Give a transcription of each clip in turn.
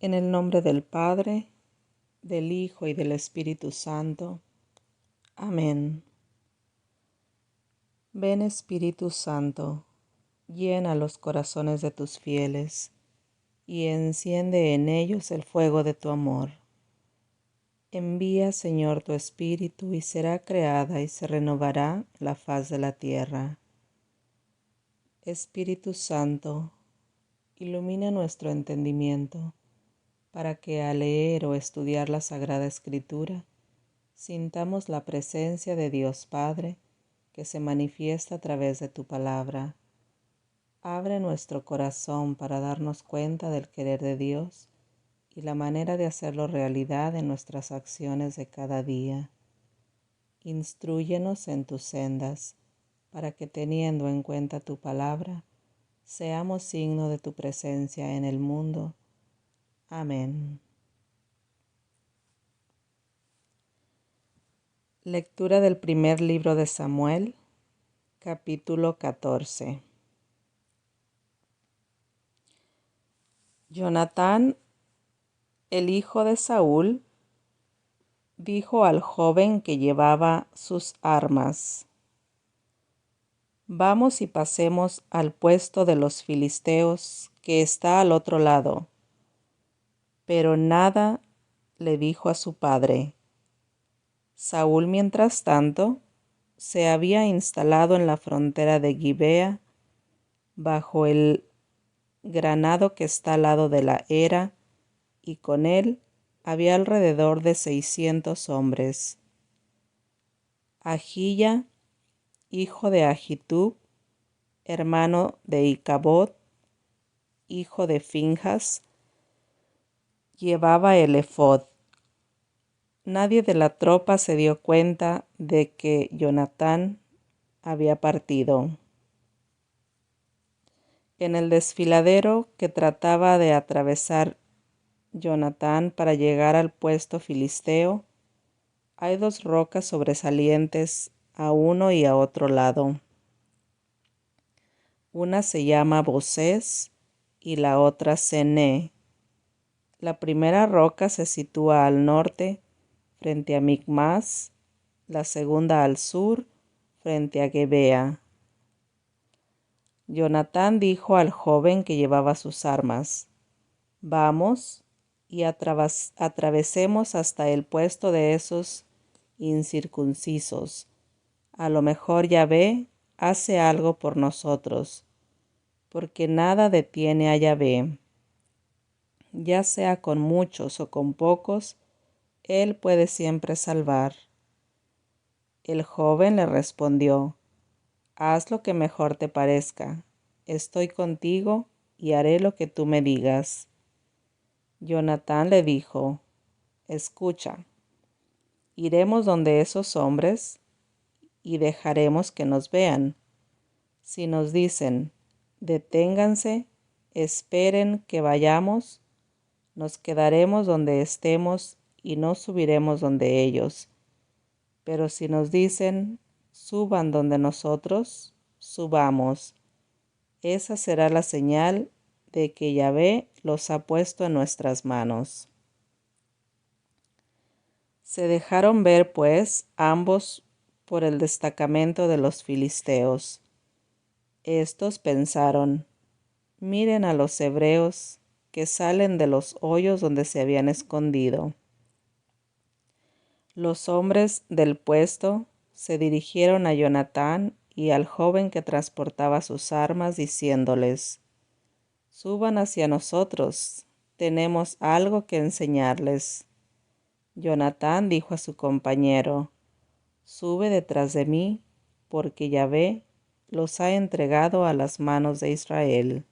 En el nombre del Padre, del Hijo y del Espíritu Santo. Amén. Ven Espíritu Santo, llena los corazones de tus fieles y enciende en ellos el fuego de tu amor. Envía, Señor, tu Espíritu y será creada y se renovará la faz de la tierra. Espíritu Santo, ilumina nuestro entendimiento para que al leer o estudiar la Sagrada Escritura sintamos la presencia de Dios Padre que se manifiesta a través de tu palabra. Abre nuestro corazón para darnos cuenta del querer de Dios y la manera de hacerlo realidad en nuestras acciones de cada día. Instrúyenos en tus sendas, para que teniendo en cuenta tu palabra, seamos signo de tu presencia en el mundo. Amén. Lectura del primer libro de Samuel, capítulo 14. Jonatán, el hijo de Saúl, dijo al joven que llevaba sus armas: Vamos y pasemos al puesto de los filisteos que está al otro lado. Pero nada le dijo a su padre. Saúl, mientras tanto, se había instalado en la frontera de Gibea, bajo el granado que está al lado de la era, y con él había alrededor de 600 hombres. Ahía, hijo de Ahitub, hermano de Icabod, hijo de Finjas, llevaba el ephod. Nadie de la tropa se dio cuenta de que Jonatán había partido. En el desfiladero que trataba de atravesar Jonatán para llegar al puesto filisteo, hay dos rocas sobresalientes a uno y a otro lado. Una se llama Bosés y la otra Cené. La primera roca se sitúa al norte, frente a Micmas, la segunda al sur, frente a Gebea. Jonatán dijo al joven que llevaba sus armas: Vamos y atravesemos hasta el puesto de esos incircuncisos. A lo mejor Yahvé hace algo por nosotros, porque nada detiene a Yahvé. Ya sea con muchos o con pocos, Él puede siempre salvar. El joven le respondió: Haz lo que mejor te parezca. Estoy contigo y haré lo que tú me digas. Jonatán le dijo: Escucha, iremos donde esos hombres y dejaremos que nos vean. Si nos dicen: Deténganse, esperen que vayamos, nos quedaremos donde estemos y no subiremos donde ellos. Pero si nos dicen: Suban donde nosotros, subamos. Esa será la señal de que Yahvé los ha puesto en nuestras manos. Se dejaron ver, pues, ambos por el destacamento de los filisteos. Estos pensaron: Miren a los hebreos que salen de los hoyos donde se habían escondido. Los hombres del puesto se dirigieron a Jonatán y al joven que transportaba sus armas, diciéndoles: Suban hacia nosotros, tenemos algo que enseñarles. Jonatán dijo a su compañero: Sube detrás de mí, porque Yahvé los ha entregado a las manos de Israel.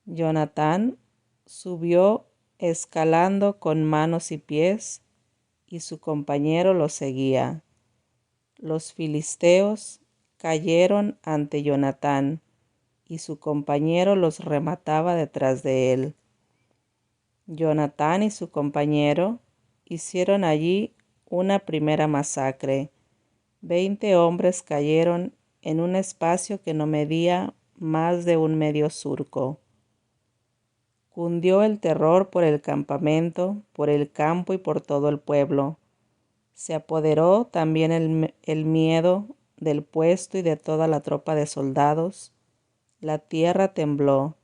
Jonatán subió escalando con manos y pies, y su compañero lo seguía. Los filisteos cayeron ante Jonatán, y su compañero los remataba detrás de él. Jonatán y su compañero hicieron allí una primera masacre. 20 hombres cayeron en un espacio que no medía más de un medio surco. Cundió el terror por el campamento, por el campo y por todo el pueblo. Se apoderó también el miedo del puesto y de toda la tropa de soldados. La tierra tembló.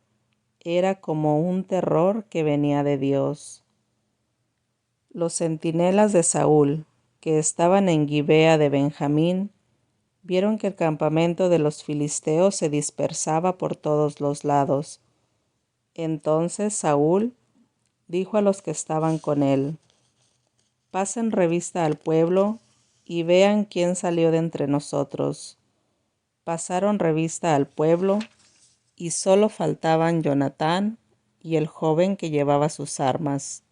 Era como un terror que venía de Dios. Los centinelas de Saúl, que estaban en Gibea de Benjamín, vieron que el campamento de los filisteos se dispersaba por todos los lados. Entonces Saúl dijo a los que estaban con él: pasen revista al pueblo y vean quién salió de entre nosotros. Pasaron revista al pueblo y solo faltaban Jonatán y el joven que llevaba sus armas.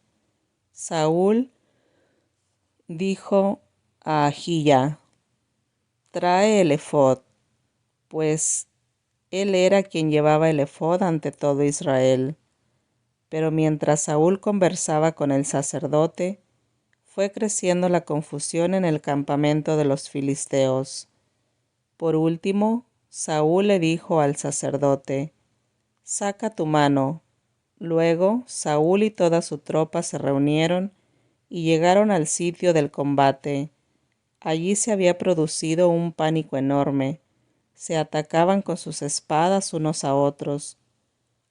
Saúl dijo a Ahía: trae el ephod, pues él era quien llevaba el ephod ante todo Israel. Pero mientras Saúl conversaba con el sacerdote, fue creciendo la confusión en el campamento de los filisteos. Por último, Saúl le dijo al sacerdote: saca tu mano. Luego Saúl y toda su tropa se reunieron y llegaron al sitio del combate. Allí se había producido un pánico enorme. Se atacaban con sus espadas unos a otros.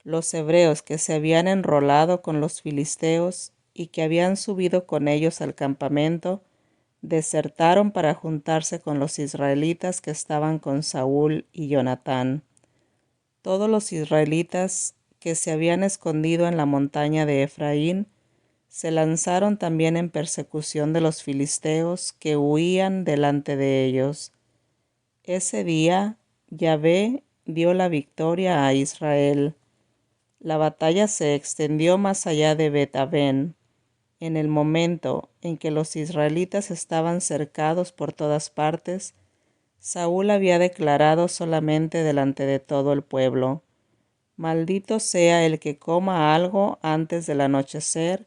Los hebreos que se habían enrolado con los filisteos y que habían subido con ellos al campamento, desertaron para juntarse con los israelitas que estaban con Saúl y Jonatán. Todos los israelitas que se habían escondido en la montaña de Efraín se lanzaron también en persecución de los filisteos que huían delante de ellos. Ese día Yahvé dio la victoria a Israel. La batalla se extendió más allá de Bet-Aven. En el momento en que los israelitas estaban cercados por todas partes, Saúl había declarado solamente delante de todo el pueblo: maldito sea el que coma algo antes del anochecer,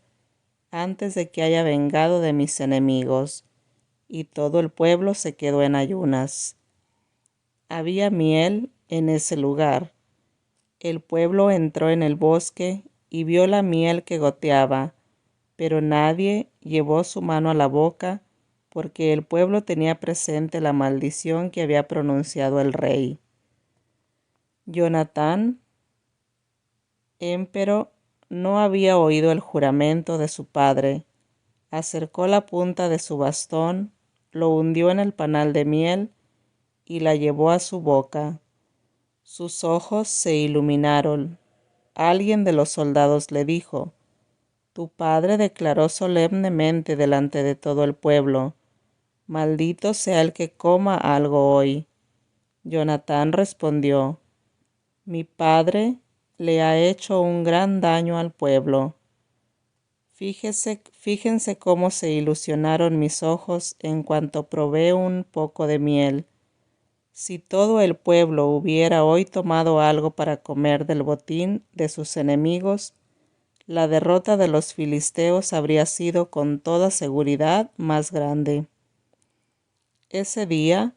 antes de que haya vengado de mis enemigos. Y todo el pueblo se quedó en ayunas. Había miel en ese lugar. El pueblo entró en el bosque y vio la miel que goteaba, pero nadie llevó su mano a la boca, porque el pueblo tenía presente la maldición que había pronunciado el rey. Jonatán, empero, no había oído el juramento de su padre. Acercó la punta de su bastón, lo hundió en el panal de miel y la llevó a su boca. Sus ojos se iluminaron. Alguien de los soldados le dijo: tu padre declaró solemnemente delante de todo el pueblo: maldito sea el que coma algo hoy. Jonatán respondió: mi padre le ha hecho un gran daño al pueblo. Fíjense cómo se ilusionaron mis ojos en cuanto probé un poco de miel. Si todo el pueblo hubiera hoy tomado algo para comer del botín de sus enemigos, la derrota de los filisteos habría sido con toda seguridad más grande. Ese día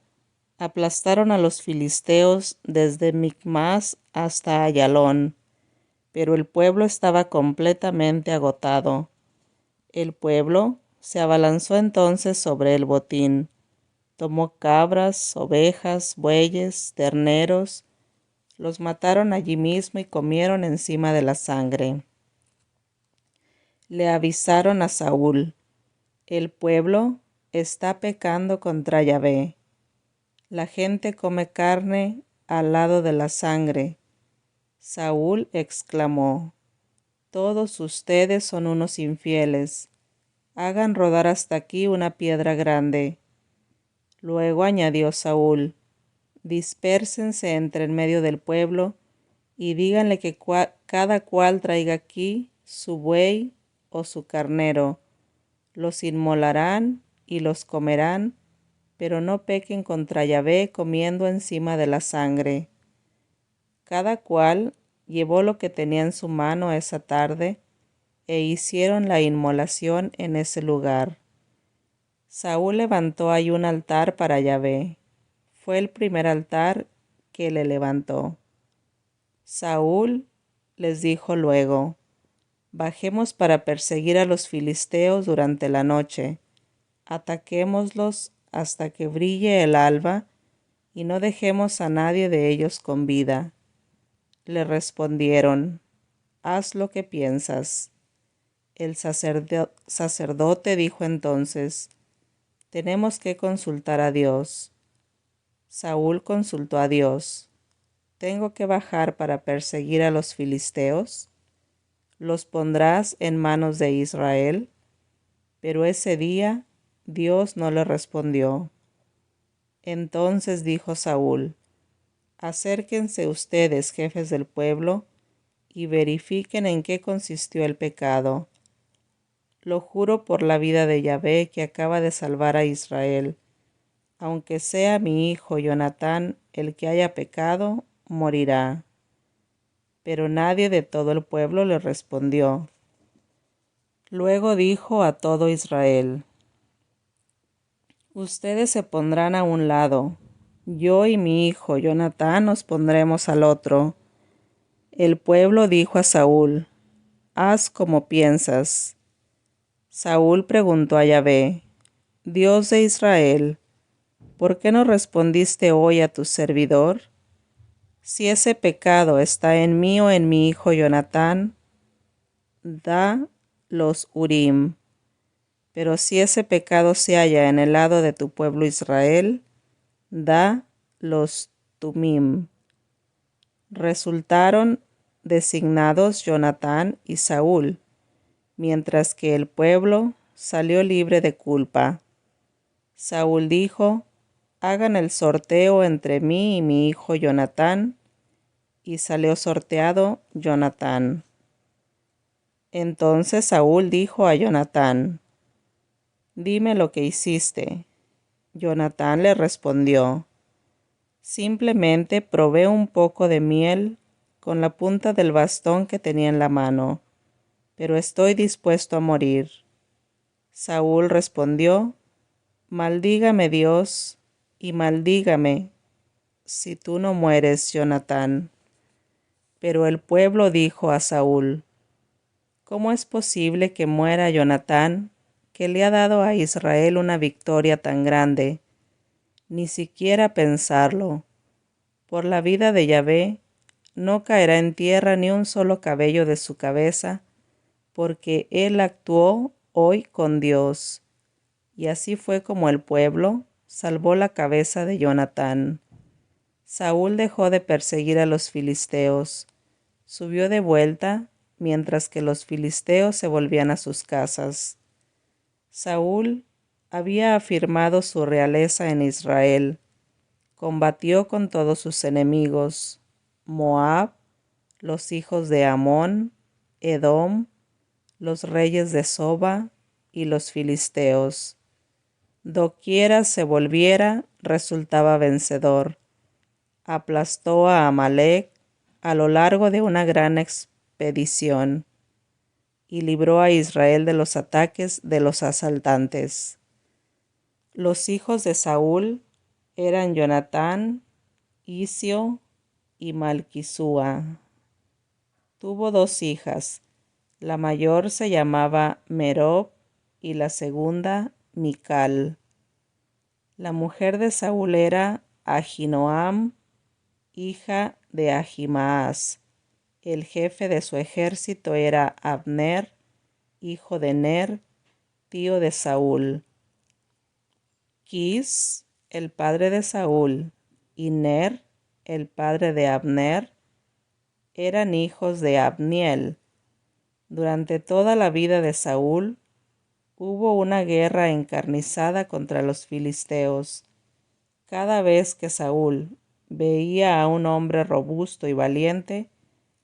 aplastaron a los filisteos desde Micmas hasta Ayalón, pero el pueblo estaba completamente agotado. El pueblo se abalanzó entonces sobre el botín. Tomó cabras, ovejas, bueyes, terneros. Los mataron allí mismo y comieron encima de la sangre. Le avisaron a Saúl: el pueblo está pecando contra Yahvé. La gente come carne al lado de la sangre. Saúl exclamó: todos ustedes son unos infieles. Hagan rodar hasta aquí una piedra grande. Luego añadió Saúl: dispérsense entre en medio del pueblo y díganle que cada cual traiga aquí su buey o su carnero. Los inmolarán y los comerán, pero no pequen contra Yahvé comiendo encima de la sangre. Cada cual llevó lo que tenía en su mano esa tarde, e hicieron la inmolación en ese lugar. Saúl levantó ahí un altar para Yahvé. Fue el primer altar que le levantó. Saúl les dijo luego: Bajemos para perseguir a los filisteos durante la noche. Ataquémoslos hasta que brille el alba y no dejemos a nadie de ellos con vida. Le respondieron, haz lo que piensas. El sacerdote dijo entonces, tenemos que consultar a Dios. Saúl consultó a Dios. ¿Tengo que bajar para perseguir a los filisteos? ¿Los pondrás en manos de Israel? Pero ese día Dios no le respondió. Entonces dijo Saúl, acérquense ustedes, jefes del pueblo, y verifiquen en qué consistió el pecado. Lo juro por la vida de Yahvé que acaba de salvar a Israel. Aunque sea mi hijo Jonatán el que haya pecado, morirá. Pero nadie de todo el pueblo le respondió. Luego dijo a todo Israel, ustedes se pondrán a un lado, yo y mi hijo Jonatán nos pondremos al otro. El pueblo dijo a Saúl, haz como piensas. Saúl preguntó a Yahvé, Dios de Israel, ¿por qué no respondiste hoy a tu servidor? Si ese pecado está en mí o en mi hijo Jonatán, da los Urim. Pero si ese pecado se halla en el lado de tu pueblo Israel, da los Tumim. Resultaron designados Jonatán y Saúl, mientras que el pueblo salió libre de culpa. Saúl dijo, hagan el sorteo entre mí y mi hijo Jonatán, y salió sorteado Jonatán. Entonces Saúl dijo a Jonatán, dime lo que hiciste. Jonatán le respondió, simplemente probé un poco de miel con la punta del bastón que tenía en la mano, pero estoy dispuesto a morir. Saúl respondió, maldígame Dios y maldígame si tú no mueres, Jonatán. Pero el pueblo dijo a Saúl, ¿cómo es posible que muera Jonatán, que le ha dado a Israel una victoria tan grande? Ni siquiera pensarlo. Por la vida de Yahvé, no caerá en tierra ni un solo cabello de su cabeza, porque él actuó hoy con Dios. Y así fue como el pueblo salvó la cabeza de Jonatán. Saúl dejó de perseguir a los filisteos, subió de vuelta, mientras que los filisteos se volvían a sus casas. Saúl había afirmado su realeza en Israel, combatió con todos sus enemigos, Moab, los hijos de Amón, Edom, los reyes de Soba y los filisteos. Doquiera se volviera, resultaba vencedor. Aplastó a Amalec a lo largo de una gran expedición y libró a Israel de los ataques de los asaltantes. Los hijos de Saúl eran Jonatán, Isio y Malquisúa. Tuvo dos hijas. La mayor se llamaba Merob y la segunda Mical. La mujer de Saúl era Ahinoam, hija de Ahimaas. El jefe de su ejército era Abner, hijo de Ner, tío de Saúl. Quis, el padre de Saúl, y Ner, el padre de Abner, eran hijos de Abniel. Durante toda la vida de Saúl, hubo una guerra encarnizada contra los filisteos. Cada vez que Saúl veía a un hombre robusto y valiente,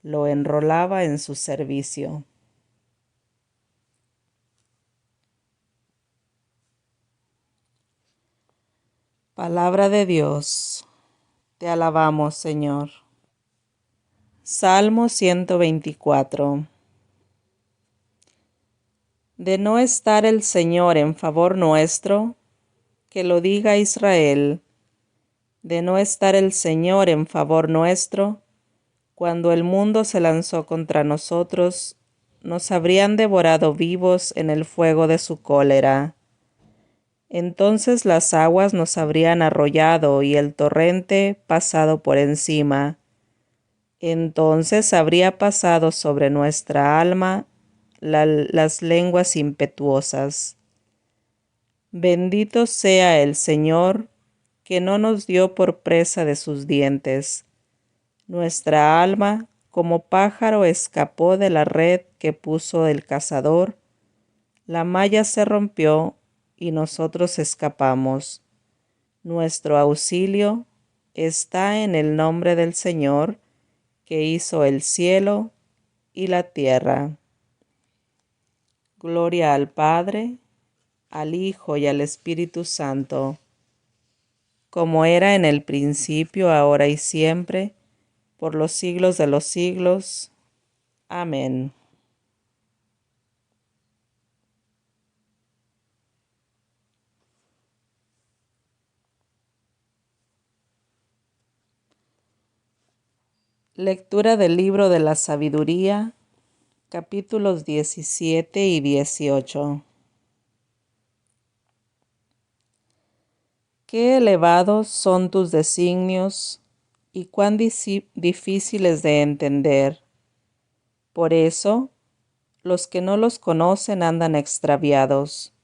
lo enrolaba en su servicio. Palabra de Dios. Te alabamos, Señor. Salmo 124. De no estar el Señor en favor nuestro, que lo diga Israel. De no estar el Señor en favor nuestro, cuando el mundo se lanzó contra nosotros nos habrían devorado vivos en el fuego de su cólera. Entonces las aguas nos habrían arrollado y el torrente pasado por encima. Entonces habría pasado sobre nuestra alma las lenguas impetuosas. Bendito sea el Señor, que no nos dio por presa de sus dientes. Nuestra alma, como pájaro, escapó de la red que puso el cazador. La malla se rompió y nosotros escapamos. Nuestro auxilio está en el nombre del Señor, que hizo el cielo y la tierra. Gloria al Padre, al Hijo y al Espíritu Santo, como era en el principio, ahora y siempre, por los siglos de los siglos. Amén. Lectura del libro de la sabiduría, capítulos 17 y 18. Qué elevados son tus designios y cuán difíciles de entender. Por eso, los que no los conocen andan extraviados.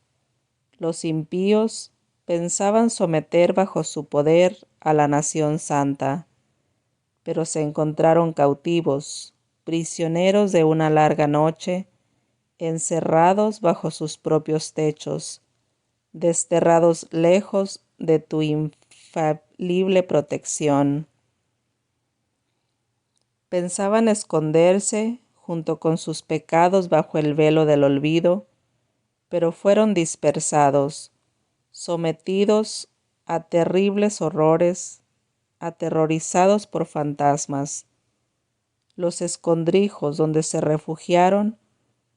Los impíos pensaban someter bajo su poder a la nación santa, pero se encontraron cautivos, prisioneros de una larga noche, encerrados bajo sus propios techos, desterrados lejos de tu infalible protección. Pensaban esconderse junto con sus pecados bajo el velo del olvido, pero fueron dispersados, sometidos a terribles horrores, aterrorizados por fantasmas. Los escondrijos donde se refugiaron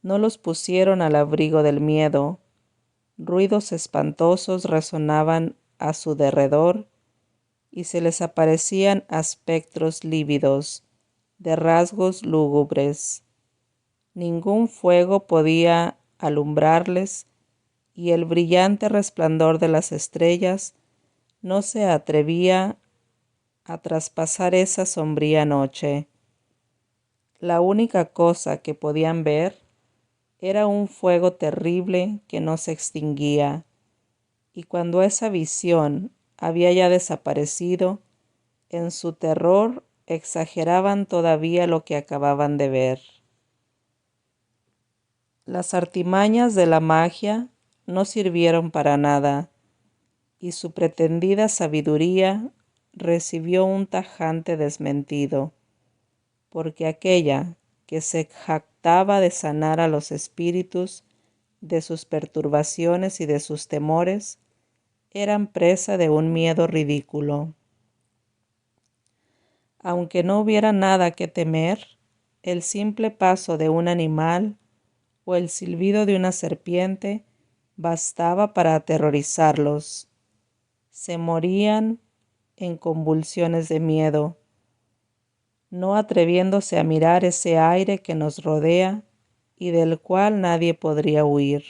no los pusieron al abrigo del miedo. Ruidos espantosos resonaban a su derredor y se les aparecían espectros lívidos, de rasgos lúgubres. Ningún fuego podía alumbrarles y el brillante resplandor de las estrellas no se atrevía a traspasar esa sombría noche. La única cosa que podían ver era un fuego terrible que no se extinguía, y cuando esa visión había ya desaparecido, en su terror exageraban todavía lo que acababan de ver. Las artimañas de la magia no sirvieron para nada, y su pretendida sabiduría recibió un tajante desmentido, porque aquella que se jactaba de sanar a los espíritus de sus perturbaciones y de sus temores, eran presa de un miedo ridículo. Aunque no hubiera nada que temer, el simple paso de un animal o el silbido de una serpiente bastaba para aterrorizarlos. Se morían en convulsiones de miedo, no atreviéndose a mirar ese aire que nos rodea y del cual nadie podría huir,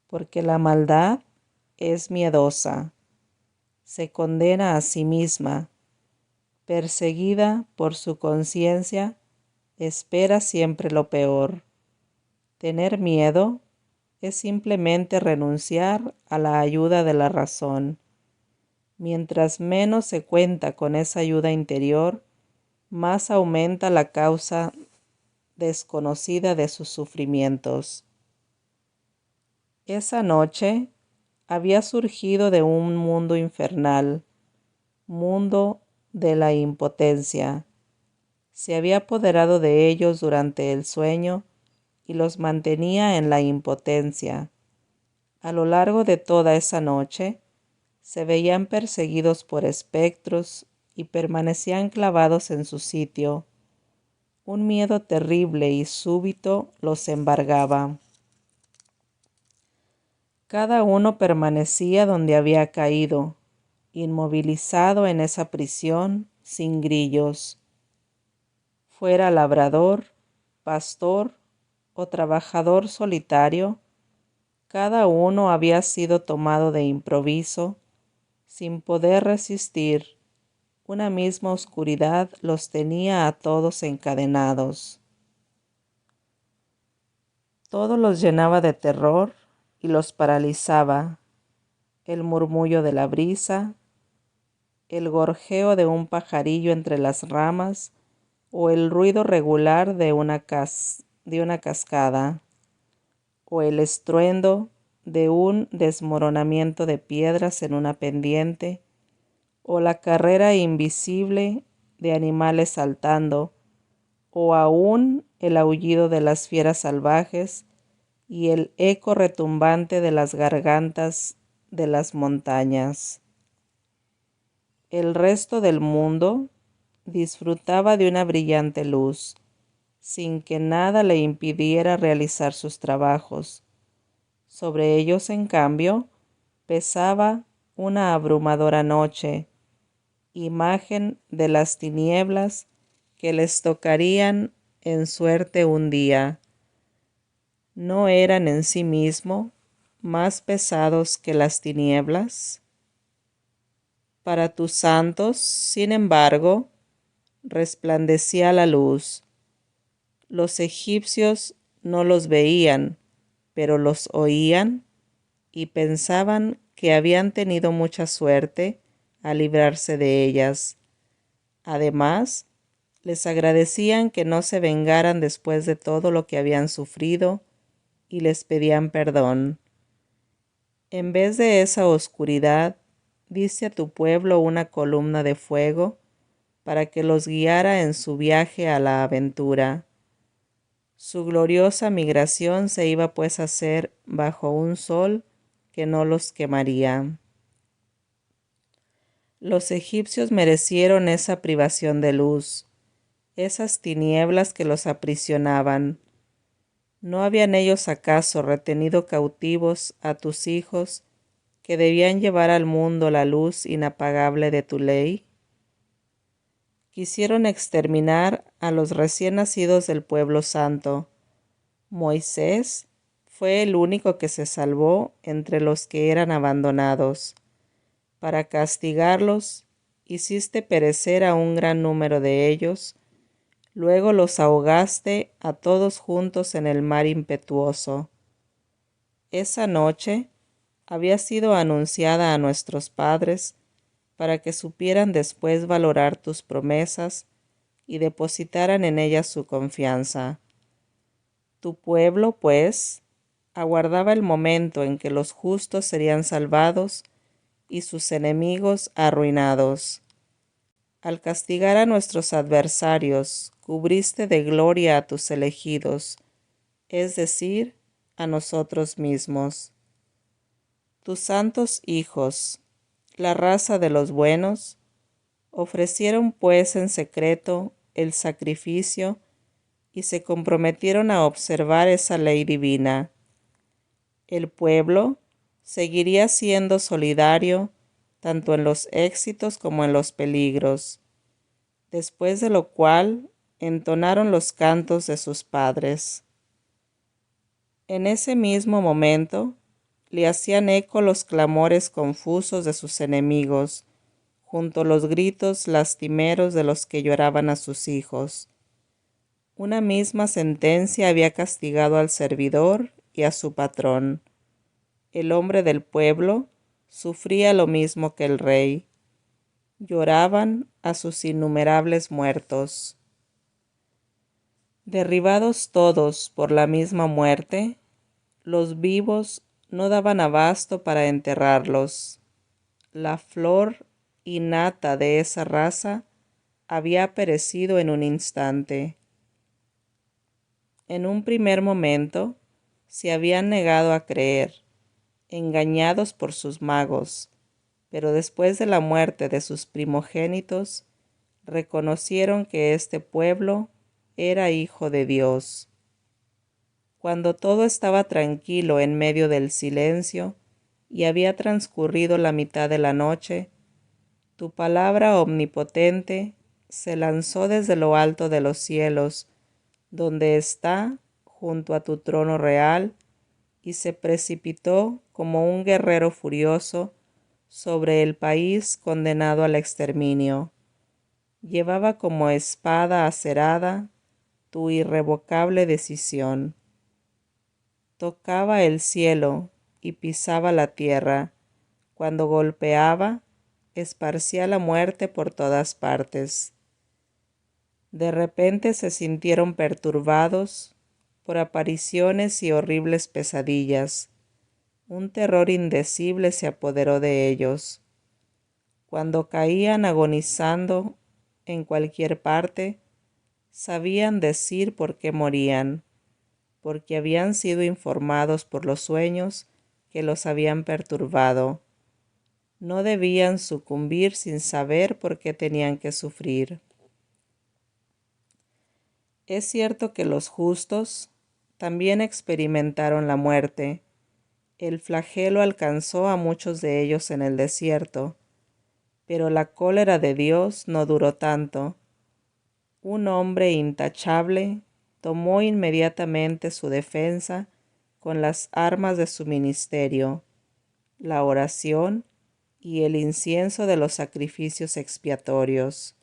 porque la maldad es miedosa, se condena a sí misma, perseguida por su conciencia, espera siempre lo peor. Tener miedo es simplemente renunciar a la ayuda de la razón. Mientras menos se cuenta con esa ayuda interior, más aumenta la causa desconocida de sus sufrimientos. Esa noche había surgido de un mundo infernal, mundo de la impotencia. Se había apoderado de ellos durante el sueño y los mantenía en la impotencia. A lo largo de toda esa noche, se veían perseguidos por espectros y permanecían clavados en su sitio. Un miedo terrible y súbito los embargaba. Cada uno permanecía donde había caído, inmovilizado en esa prisión sin grillos. Fuera labrador, pastor o trabajador solitario, cada uno había sido tomado de improviso, sin poder resistir. Una misma oscuridad los tenía a todos encadenados. Todo los llenaba de terror y los paralizaba. El murmullo de la brisa, el gorjeo de un pajarillo entre las ramas o el ruido regular de una cascada, o el estruendo de un desmoronamiento de piedras en una pendiente, o la carrera invisible de animales saltando, o aún el aullido de las fieras salvajes y el eco retumbante de las gargantas de las montañas. El resto del mundo disfrutaba de una brillante luz, sin que nada le impidiera realizar sus trabajos. Sobre ellos, en cambio, pesaba una abrumadora noche, imagen de las tinieblas que les tocarían en suerte un día. ¿No eran en sí mismo más pesados que las tinieblas? Para tus santos, sin embargo, resplandecía la luz. Los egipcios no los veían, pero los oían y pensaban que habían tenido mucha suerte al librarse de ellas. Además, les agradecían que no se vengaran después de todo lo que habían sufrido y les pedían perdón. En vez de esa oscuridad, diste a tu pueblo una columna de fuego para que los guiara en su viaje a la aventura. Su gloriosa migración se iba pues a hacer bajo un sol que no los quemaría. Los egipcios merecieron esa privación de luz, esas tinieblas que los aprisionaban. ¿No habían ellos acaso retenido cautivos a tus hijos que debían llevar al mundo la luz inapagable de tu ley? Quisieron exterminar a los recién nacidos del pueblo santo. Moisés fue el único que se salvó entre los que eran abandonados. Para castigarlos, hiciste perecer a un gran número de ellos, luego los ahogaste a todos juntos en el mar impetuoso. Esa noche había sido anunciada a nuestros padres para que supieran después valorar tus promesas y depositaran en ellas su confianza. Tu pueblo, pues, aguardaba el momento en que los justos serían salvados y sus enemigos arruinados. Al castigar a nuestros adversarios, cubriste de gloria a tus elegidos, es decir, a nosotros mismos. Tus santos hijos, la raza de los buenos, ofrecieron pues en secreto el sacrificio y se comprometieron a observar esa ley divina. El pueblo seguiría siendo solidario tanto en los éxitos como en los peligros, después de lo cual entonaron los cantos de sus padres. En ese mismo momento le hacían eco los clamores confusos de sus enemigos, junto a los gritos lastimeros de los que lloraban a sus hijos. Una misma sentencia había castigado al servidor y a su patrón. El hombre del pueblo sufría lo mismo que el rey. Lloraban a sus innumerables muertos. Derribados todos por la misma muerte, los vivos no daban abasto para enterrarlos. La flor innata de esa raza había perecido en un instante. En un primer momento se habían negado a creer, engañados por sus magos, pero después de la muerte de sus primogénitos, reconocieron que este pueblo era hijo de Dios. Cuando todo estaba tranquilo en medio del silencio y había transcurrido la mitad de la noche, tu palabra omnipotente se lanzó desde lo alto de los cielos, donde está junto a tu trono real y se precipitó como un guerrero furioso sobre el país condenado al exterminio. Llevaba como espada acerada tu irrevocable decisión. Tocaba el cielo y pisaba la tierra. Cuando golpeaba, esparcía la muerte por todas partes. De repente se sintieron perturbados por apariciones y horribles pesadillas. Un terror indecible se apoderó de ellos. Cuando caían agonizando en cualquier parte, sabían decir por qué morían, porque habían sido informados por los sueños que los habían perturbado. No debían sucumbir sin saber por qué tenían que sufrir. Es cierto que los justos también experimentaron la muerte. El flagelo alcanzó a muchos de ellos en el desierto, pero la cólera de Dios no duró tanto. Un hombre intachable tomó inmediatamente su defensa con las armas de su ministerio, la oración y el incienso de los sacrificios expiatorios.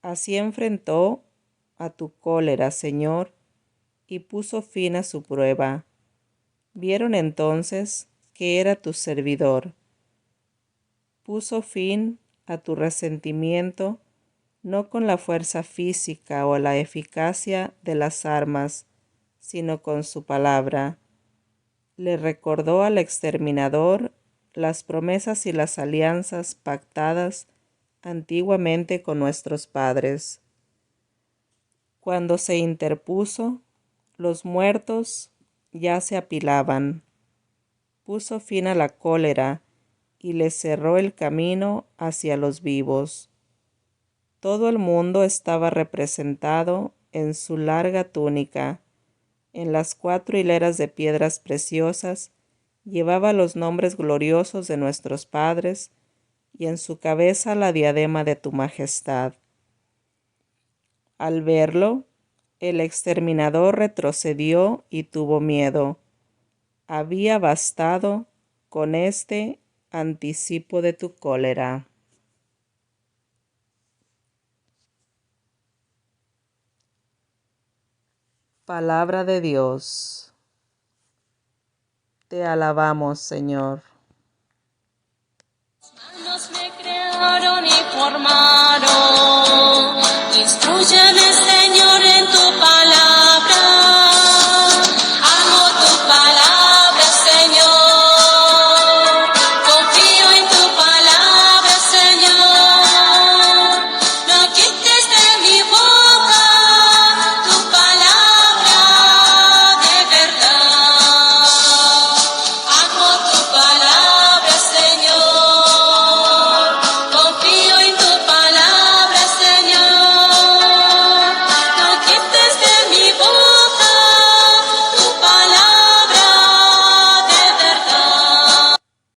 Así enfrentó a tu cólera, Señor, y puso fin a su prueba. Vieron entonces que era tu servidor. Puso fin a tu resentimiento no con la fuerza física o la eficacia de las armas, sino con su palabra. Le recordó al exterminador las promesas y las alianzas pactadas antiguamente con nuestros padres. Cuando se interpuso, los muertos ya se apilaban. Puso fin a la cólera y le cerró el camino hacia los vivos. Todo el mundo estaba representado en su larga túnica. En las 4 hileras de piedras preciosas llevaba los nombres gloriosos de nuestros padres y en su cabeza la diadema de tu majestad. Al verlo, el exterminador retrocedió y tuvo miedo. Había bastado con este anticipo de tu cólera. Palabra de Dios. Te alabamos, Señor. Manos me crearon y formaron, instrúyeme